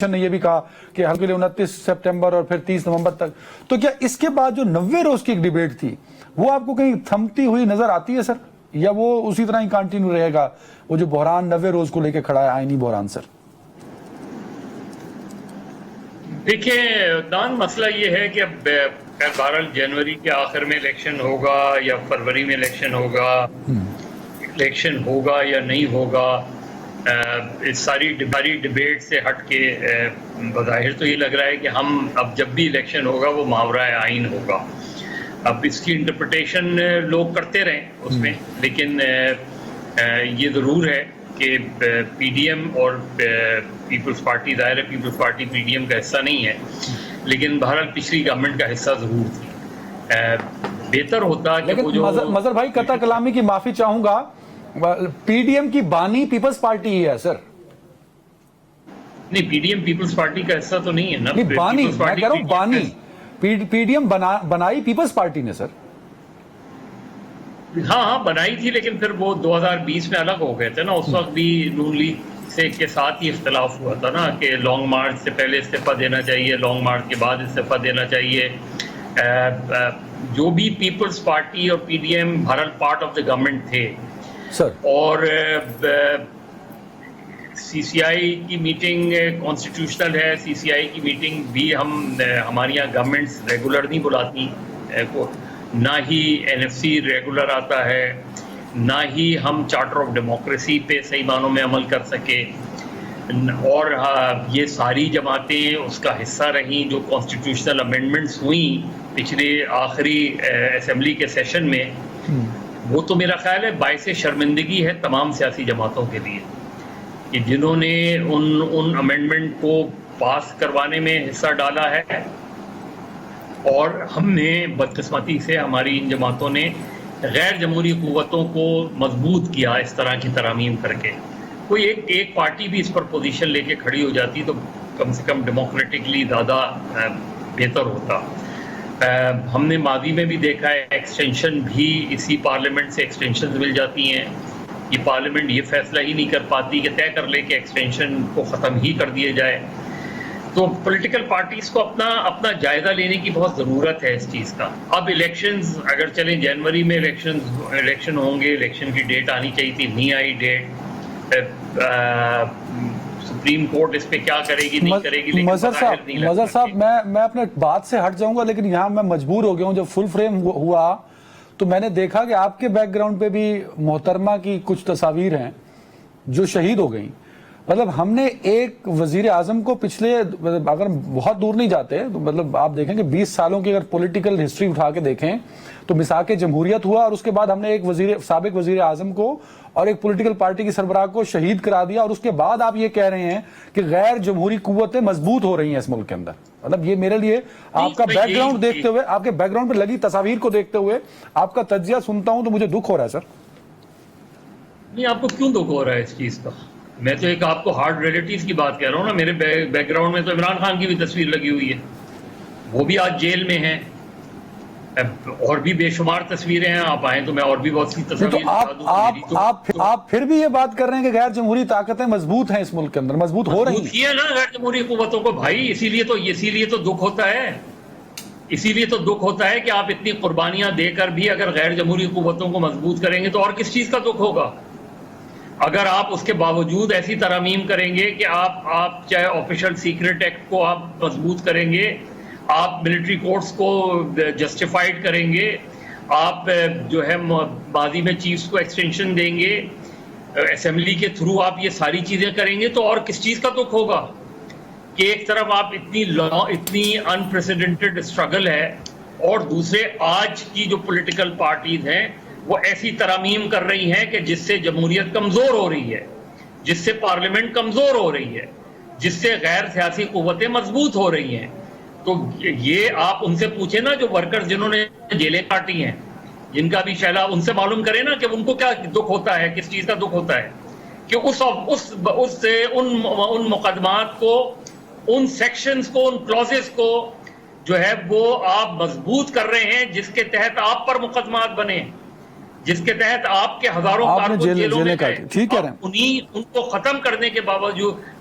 نے یہ بھی کہا کہ حل کے لیے 29 سپٹمبر اور پھر 30 نومبر تک. تو کیا اس کے بعد جو 90 روز کی ایک ڈیبیٹ تھی وہ آپ کو کہیں تھمتی ہوئی نظر آتی ہے سر, یا وہ اسی طرح ہی کنٹینیو رہے گا وہ جو بحران 90 روز کو لے کے کھڑا ہے, آئینی بحران؟ سر دیکھیں دان, مسئلہ یہ ہے کہ اب بہرحال جنوری کے آخر میں الیکشن ہوگا یا فروری میں الیکشن ہوگا یا نہیں ہوگا. اس ساری ڈیبیٹ سے ہٹ کے بظاہر تو یہ لگ رہا ہے کہ ہم اب جب بھی الیکشن ہوگا وہ ماورا آئین ہوگا. اب اس کی انٹرپریٹیشن لوگ کرتے رہیں اس میں, لیکن یہ ضرور ہے کہ پی ڈی ایم اور پیپلز پارٹی, ظاہر ہے Peoples Party P D M کا حصہ نہیں ہے, لیکن بہرحال پچھلی گورنمنٹ کا حصہ ضرور تھی. بہتر ہوتا کہ وہ جو مظہر بھائی قطع کلامی کی معافی چاہوں گا, پی ڈی ایم کی بانی پیپلز پارٹی ہی ہے سر. نہیں, P D M Peoples Party کا حصہ تو نہیں ہے نا. بانی میں کہہ رہا ہوں, بانی پی ڈی ایم بنائی پیپلز پارٹی نے سر. ہاں بنائی تھی, لیکن پھر وہ 2020 میں الگ ہو گئے تھے نا. اس وقت بھی نون لیگ سے کے ساتھ ہی اختلاف ہوا تھا نا کہ لانگ مارچ سے پہلے استعفیٰ دینا چاہیے, لانگ مارچ کے بعد استعفیٰ دینا چاہیے. جو بھی پیپلز پارٹی اور پی ڈی ایم بہرحال پارٹ آف دا گورنمنٹ تھے سر, اور سی سی آئی کی میٹنگ کانسٹیٹیوشنل ہے. سی سی آئی کی میٹنگ بھی ہماری یہاں گورنمنٹس ریگولر نہیں بلاتی, نہ ہی این ایف سی ریگولر آتا ہے, نہ ہی ہم چارٹر آف ڈیموکریسی پہ صحیح معنوں میں عمل کر سکے. اور یہ ساری جماعتیں اس کا حصہ رہیں جو کانسٹیٹیوشنل امینڈمنٹس ہوئیں پچھلے آخری اسمبلی کے سیشن میں. وہ تو میرا خیال ہے باعث شرمندگی ہے تمام سیاسی جماعتوں کے لیے کہ جنہوں نے ان امینڈمنٹ کو پاس کروانے میں حصہ ڈالا ہے, اور ہم نے بدقسمتی سے ہماری ان جماعتوں نے غیر جمہوری قوتوں کو مضبوط کیا اس طرح کی ترامیم کر کے. کوئی ایک پارٹی بھی اس پر پوزیشن لے کے کھڑی ہو جاتی تو کم سے کم ڈیموکریٹکلی زیادہ بہتر ہوتا. ہم نے ماضی میں بھی دیکھا ہے ایکسٹینشن بھی اسی پارلیمنٹ سے ایکسٹینشن مل جاتی ہیں. یہ پارلیمنٹ یہ فیصلہ ہی نہیں کر پاتی کہ طے کر لے کہ ایکسٹینشن کو ختم ہی کر دیا جائے. تو پولیٹیکل پارٹیز کو اپنا جائزہ لینے کی بہت ضرورت ہے اس چیز کا. اب الیکشنز اگر چلیں جنوری میں الیکشن ہوں گے, الیکشن کی ڈیٹ آنی چاہیے تھی, نہیں آئی ڈیٹ. سپریم کورٹ اس پہ کیا کرے گی نہیں کرے گی. مظہر صاحب میں اپنے بات سے ہٹ جاؤں گا, لیکن یہاں میں مجبور ہو گیا ہوں. جب فل فریم ہوا تو میں نے دیکھا کہ آپ کے بیک گراؤنڈ پہ بھی محترمہ کی کچھ تصاویر ہیں جو شہید ہو گئیں. مطلب ہم نے ایک وزیر اعظم کو پچھلے, اگر بہت دور نہیں جاتے تو مطلب آپ دیکھیں کہ 20 سالوں کی اگر پولیٹیکل ہسٹری اٹھا کے دیکھیں تو مساق جمہوریت ہوا, اور اس کے بعد ہم نے ایک سابق وزیر اعظم کو اور ایک پولیٹیکل پارٹی کی سربراہ کو شہید کرا دیا, اور اس کے بعد آپ یہ کہہ رہے ہیں کہ غیر جمہوری قوتیں مضبوط ہو رہی ہیں اس ملک کے اندر. مطلب یہ میرے لیے آپ کا بیک گراؤنڈ دیکھتے ہوئے, آپ کے بیک گراؤنڈ پہ لگی تصاویر کو دیکھتے ہوئے آپ کا تجزیہ سنتا ہوں تو مجھے دکھ ہو رہا ہے سر. نہیں, آپ کو کیوں دکھ ہو رہا ہے اس چیز کا؟ میں تو ایک آپ کو ہارڈ ریلیٹیوز کی بات کہہ رہا ہوں نا. میرے بیک گراؤنڈ میں تو عمران خان کی بھی تصویر لگی ہوئی ہے, وہ بھی آج جیل میں ہیں, اور بھی بے شمار تصویریں ہیں. آپ آئیں تو میں اور بھی بہت سی تصویریں. آپ پھر بھی یہ بات کر رہے ہیں کہ غیر جمہوری طاقتیں مضبوط ہیں اس ملک کے اندر, مضبوط ہو رہی ہیں نا غیر جمہوری قوتوں کو بھائی. اسی لیے تو دکھ ہوتا ہے. اسی لیے تو دکھ ہوتا ہے کہ آپ اتنی قربانیاں دے کر بھی اگر غیر جمہوری قوتوں کو مضبوط کریں گے تو اور کس چیز کا دکھ ہوگا؟ اگر آپ اس کے باوجود ایسی ترامیم کریں گے کہ آپ چاہے آفیشل سیکرٹ ایکٹ کو آپ مضبوط کریں گے, آپ ملٹری کورٹس کو جسٹیفائڈ کریں گے, آپ جو ہے ماضی میں چیفز کو ایکسٹینشن دیں گے, اسمبلی کے تھرو آپ یہ ساری چیزیں کریں گے, تو اور کس چیز کا دکھ ہوگا کہ ایک طرف آپ اتنی انپریسیڈنٹڈ اسٹرگل ہے, اور دوسرے آج کی جو پولیٹیکل پارٹیز ہیں وہ ایسی ترامیم کر رہی ہیں کہ جس سے جمہوریت کمزور ہو رہی ہے, جس سے پارلیمنٹ کمزور ہو رہی ہے, جس سے غیر سیاسی قوتیں مضبوط ہو رہی ہیں. تو یہ آپ ان سے پوچھیں نا جو ورکرز جنہوں نے جیلیں کاٹی ہیں, جن کا بھی شعلہ, ان سے معلوم کریں نا کہ ان کو کیا دکھ ہوتا ہے, کس چیز کا دکھ ہوتا ہے کہ ان مقدمات کو, ان سیکشنز کو, ان کلوزز کو جو ہے وہ آپ مضبوط کر رہے ہیں, جس کے تحت آپ پر مقدمات بنے, جس کے تحت آپ کے ہزاروں کارکن جیلوں میں گئے. ان کو ختم کرنے کے